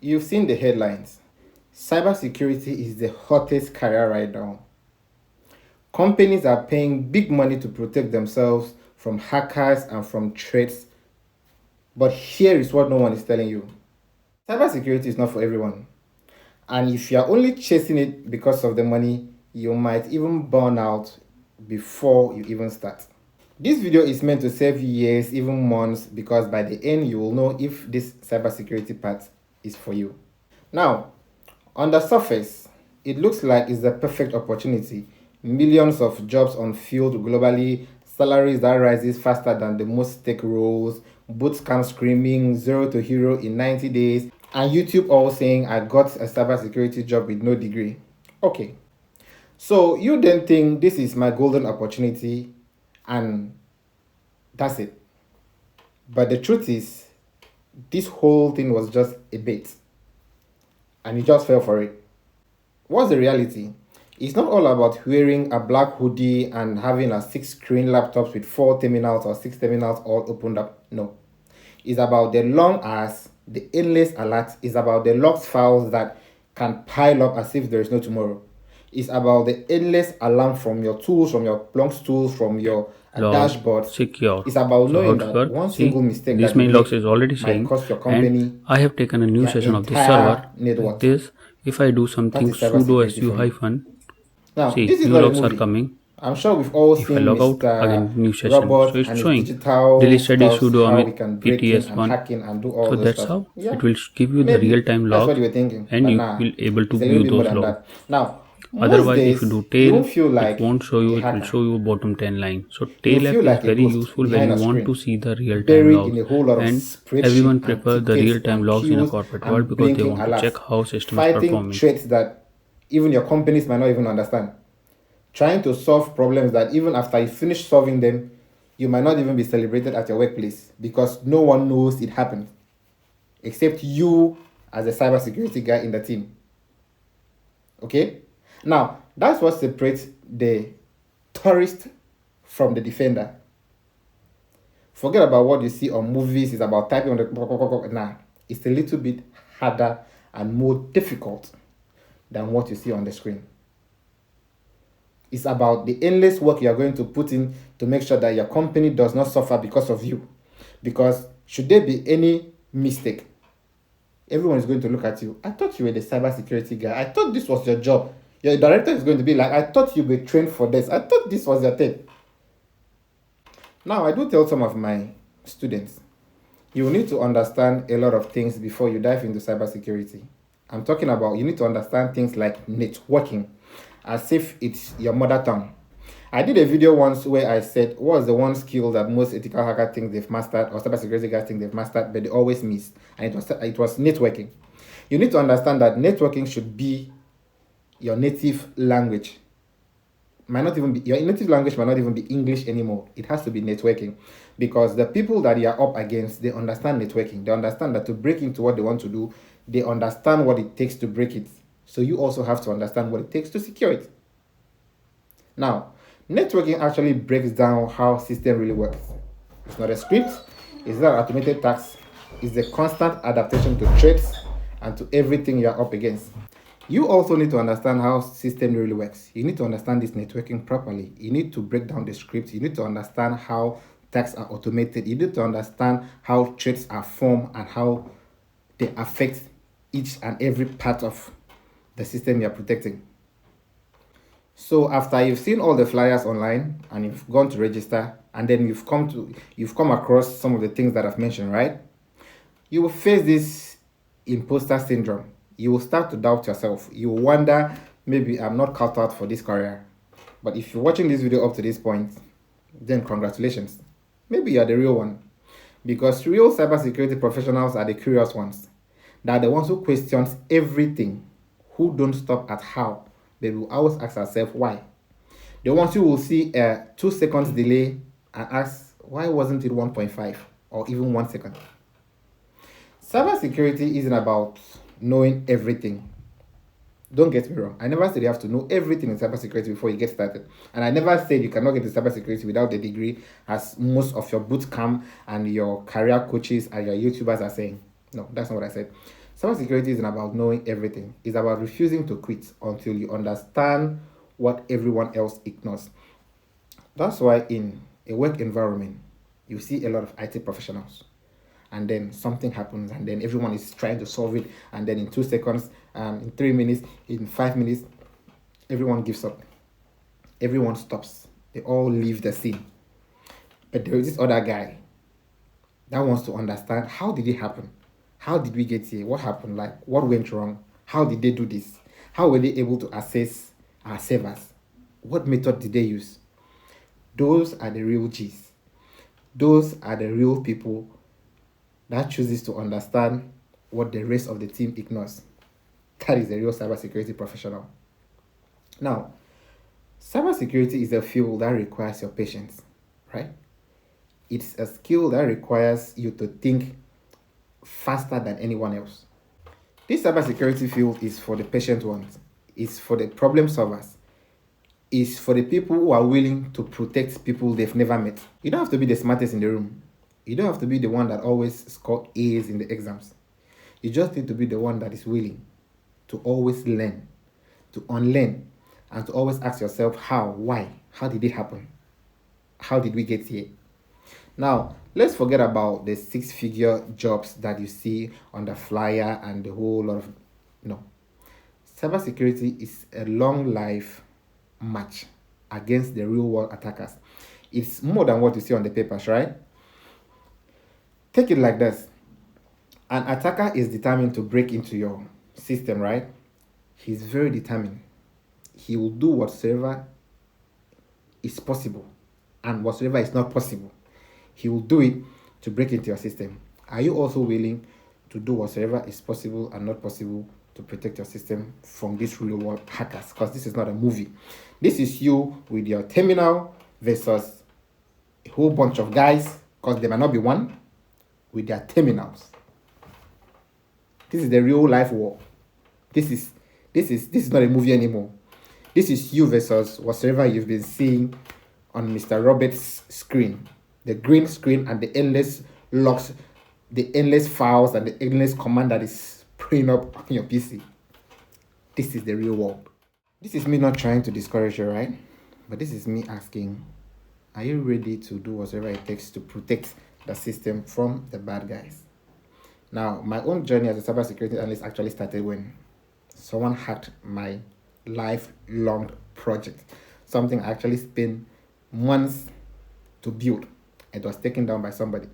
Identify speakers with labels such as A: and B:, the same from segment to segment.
A: You've seen the headlines. Cybersecurity is the hottest career right now. Companies are paying big money to protect themselves from hackers and from threats. But here is what no one is telling you. Cybersecurity is not for everyone. And if you are only chasing it because of the money, you might even burn out before you even start. This video is meant to save you years, even months, because by the end you will know if this cybersecurity part is for you. Now, on the surface, it looks like it's the perfect opportunity. Millions of jobs on field globally, salaries that rises faster than the most tech roles, boot camp screaming 0 to hero in 90 days, and YouTube all saying I got a cybersecurity job with no degree. Okay, so you then think this is my golden opportunity and that's it. But the truth is, this whole thing was just a bait and you just fell for it. What's the reality? It's not all about wearing a black hoodie and having a 6-screen laptops with 4 terminals or 6 terminals all opened up. No. It's about the long hours, the endless alerts. It's about the logged files that can pile up as if there is no tomorrow. It's about the endless alarm from your tools, from your Splunk tools, from your dashboard.
B: Secure.
A: It's about
B: So
A: knowing
B: how to
A: that
B: work?
A: one
B: See,
A: single mistake
B: this
A: that you
B: main logs
A: make
B: is already
A: might
B: saying,
A: cost your company
B: and I have taken a new
A: your
B: session of this
A: entire
B: server.
A: network.
B: Like this, if I do
A: That
B: something
A: is
B: sudo
A: cybersecurity
B: su
A: for you.
B: hyphen,
A: Now,
B: see,
A: this is
B: new
A: not a
B: logs are
A: movie.
B: coming.
A: I'm sure we've all
B: If I
A: seen
B: log out, again
A: Mr.
B: new session.
A: Robot
B: So it's
A: and his
B: showing
A: digital
B: delete study
A: stuff,
B: sudo
A: how we
B: amit
A: can break in and
B: pts1.
A: hacking and do all
B: So
A: this
B: that's
A: stuff.
B: how
A: Yeah,
B: it will give you the
A: maybe
B: real-time
A: that's what
B: log,
A: you were thinking,
B: and
A: but
B: you
A: nah,
B: will able to
A: it's a
B: view
A: little bit more
B: those
A: than
B: logs.
A: that. Now, most
B: Otherwise,
A: days
B: if you do
A: you
B: tail,
A: won't feel
B: it
A: like
B: won't show you,
A: a
B: it will
A: hacker.
B: show you bottom 10 line. So
A: You
B: tail app
A: feel
B: is
A: like a
B: very
A: ghost
B: useful when
A: behind
B: you
A: a
B: want
A: screen,
B: to see the real-time
A: buried in
B: logs,
A: a whole lot of
B: and
A: spreadsheet
B: everyone
A: and
B: prefer the
A: tickets
B: real-time
A: and
B: logs in a
A: queues
B: corporate world
A: and
B: because they
A: blinking
B: want to check
A: alerts,
B: how system is
A: fighting
B: performing.
A: threats that even your companies might not even understand, trying to solve problems that even after you finish solving them, you might not even be celebrated at your workplace because no one knows it happened except you as a cybersecurity guy in the team. Okay? Now, that's what separates the tourist from the defender. Forget about what you see on movies, it's about typing on the... Nah, it's a little bit harder and more difficult than what you see on the screen. It's about the endless work you are going to put in to make sure that your company does not suffer because of you. Because should there be any mistake, everyone is going to look at you. I thought you were the cybersecurity guy. I thought this was your job. Your director is going to be like, I thought you were trained for this. I thought this was your thing. Now, I do tell some of my students, you need to understand a lot of things before you dive into cybersecurity. I'm talking about you need to understand things like networking, as if it's your mother tongue. I did a video once where I said, what's the one skill that most ethical hackers think they've mastered or cybersecurity guys think they've mastered, but they always miss? And it was networking. You need to understand that networking should be your native language. Your native language might not even be English anymore. It has to be networking, because the people that you are up against, they understand networking. They understand that to break into what they want to do, they understand what it takes to break it. So you also have to understand what it takes to secure it. Now, networking actually breaks down how system really works. It's not a script, it's not an automated task, it's the constant adaptation to threats and to everything you're up against. You also need to understand how system really works. You need to understand this networking properly. You need to break down the script. You need to understand how tasks are automated. You need to understand how threats are formed and how they affect each and every part of the system you're protecting. So after you've seen all the flyers online and you've gone to register, and then you've come across some of the things that I've mentioned, right? You will face this imposter syndrome. You will start to doubt yourself. You will wonder, maybe I'm not cut out for this career. But if you're watching this video up to this point, then congratulations. Maybe you're the real one. Because real cybersecurity professionals are the curious ones. They are the ones who questions everything, who don't stop at how. They will always ask ourselves why. The ones who will see a 2 seconds delay and ask, why wasn't it 1.5 or even 1 second? Cybersecurity isn't about knowing everything. Don't get me wrong. I never said you have to know everything in cybersecurity before you get started. And I never said you cannot get into cybersecurity without the degree, as most of your boot camp and your career coaches and your YouTubers are saying. No, that's not what I said. Cybersecurity isn't about knowing everything. It's about refusing to quit until you understand what everyone else ignores. That's why in a work environment, you see a lot of IT professionals, and then something happens, and then everyone is trying to solve it, and then in 2 seconds, in 3 minutes, in 5 minutes, everyone gives up. Everyone stops. They all leave the scene. But there is this other guy that wants to understand, how did it happen? How did we get here? What happened? Like, what went wrong? How did they do this? How were they able to access our servers? What method did they use? Those are the real G's. Those are the real people that chooses to understand what the rest of the team ignores. That is a real cybersecurity professional. Now, cybersecurity is a field that requires your patience, right? It's a skill that requires you to think faster than anyone else. This cybersecurity field is for the patient ones, it's for the problem solvers, it's for the people who are willing to protect people they've never met. You don't have to be the smartest in the room. You don't have to be the one that always score A's in the exams. You just need to be the one that is willing to always learn, to unlearn, and to always ask yourself how, why, how did it happen? How did we get here? Now, let's forget about the six-figure jobs that you see on the flyer and the whole lot of... No. Cybersecurity is a long life match against the real world attackers. It's more than what you see on the papers, right? Take it like this. An attacker is determined to break into your system, right? He's very determined. He will do whatsoever is possible and whatsoever is not possible. He will do it to break into your system. Are you also willing to do whatsoever is possible and not possible to protect your system from these real world hackers? Because this is not a movie. This is you with your terminal versus a whole bunch of guys, because there might not be one, with their terminals. This is the real life war. This is not a movie anymore. This is you versus whatsoever you've been seeing on Mr. Roberts' screen. The green screen and the endless logs, the endless files and the endless command that is spraying up on your PC. This is the real world. This is me not trying to discourage you, right? But this is me asking, are you ready to do whatever it takes to protect the system from the bad guys? Now, my own journey as a cybersecurity analyst actually started when someone hacked my lifelong project. Something I actually spent months to build. It was taken down by somebody.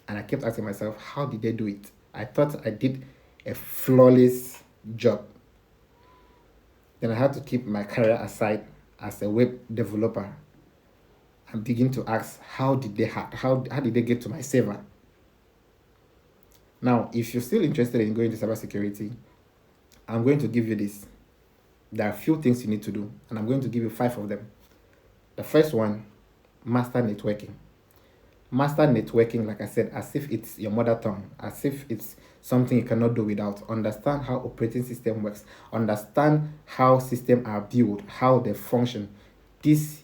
A: And I kept asking myself, how did they do it? I thought I did a flawless job. Then I had to keep my career aside as a web developer and begin to ask, how did they hack? How did they get to my server? Now, if you're still interested in going to cybersecurity, I'm going to give you this. There are a few things you need to do, and I'm going to give you 5 of them. The first one, master networking. Master networking, like I said, as if it's your mother tongue, as if it's something you cannot do without. Understand how operating system works. Understand how systems are built, how they function. This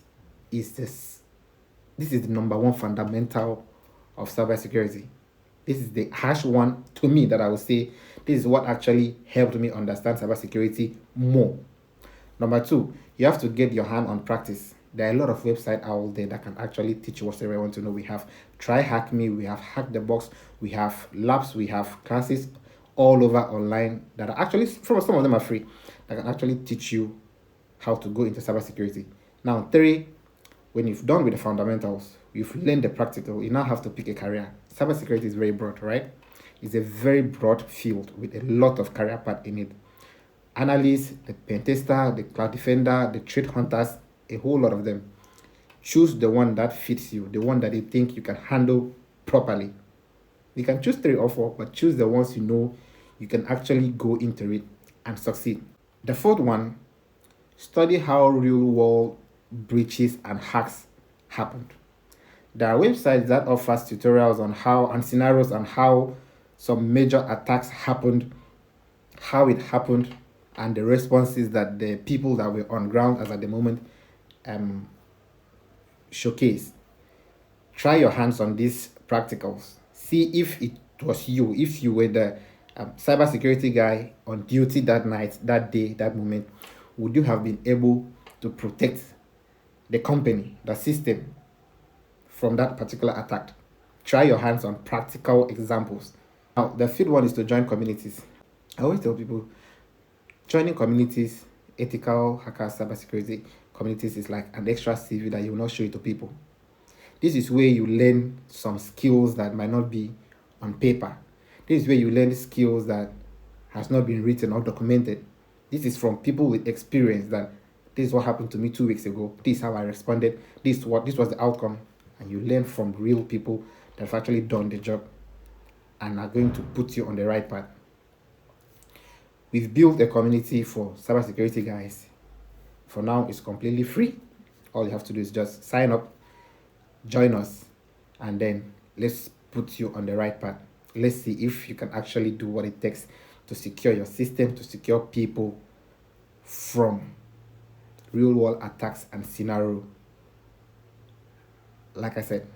A: is the number one fundamental of cybersecurity. This is the harsh one to me that I would say this is what actually helped me understand cybersecurity more. Number 2, you have to get your hand on practice. There are a lot of websites out there that can actually teach you whatever you want to know. We have Triac Me, we have Hack the Box, we have labs, we have classes all over online that are actually, some of them are free, that can actually teach you how to go into cybersecurity. Now, 3, when you've done with the fundamentals, you've learned the practical, you now have to pick a career. Cybersecurity is very broad, right? It's a very broad field with a lot of career path in it. Analysts, the pen tester, the cloud defender, the threat hunters, a whole lot of them. Choose the one that fits you, the one that you think you can handle properly. You can choose 3 or 4, but choose the ones you know you can actually go into it and succeed. The 4th one, study how real world breaches and hacks happened. There are websites that offers tutorials on how and scenarios on how some major attacks happened, how it happened, and the responses that the people that were on ground as at the moment showcase. Try your hands on these practicals. See if it was you, if you were the cybersecurity guy on duty that night, that day, that moment, would you have been able to protect the company, the system, from that particular attack? Try your hands on practical examples. Now, the fifth one is to join communities. I always tell people joining communities, ethical hacker cybersecurity communities, is like an extra CV that you will not show it to people. This is where you learn some skills that might not be on paper. This is where you learn skills that has not been written or documented. This is from people with experience that this is what happened to me 2 weeks ago. This is how I responded. This was the outcome. And you learn from real people that have actually done the job and are going to put you on the right path. We've built a community for cybersecurity guys. For now, it's completely free. All you have to do is just sign up, join us, and then let's put you on the right path. Let's see if you can actually do what it takes to secure your system, to secure people from real world attacks and scenario. Like I said,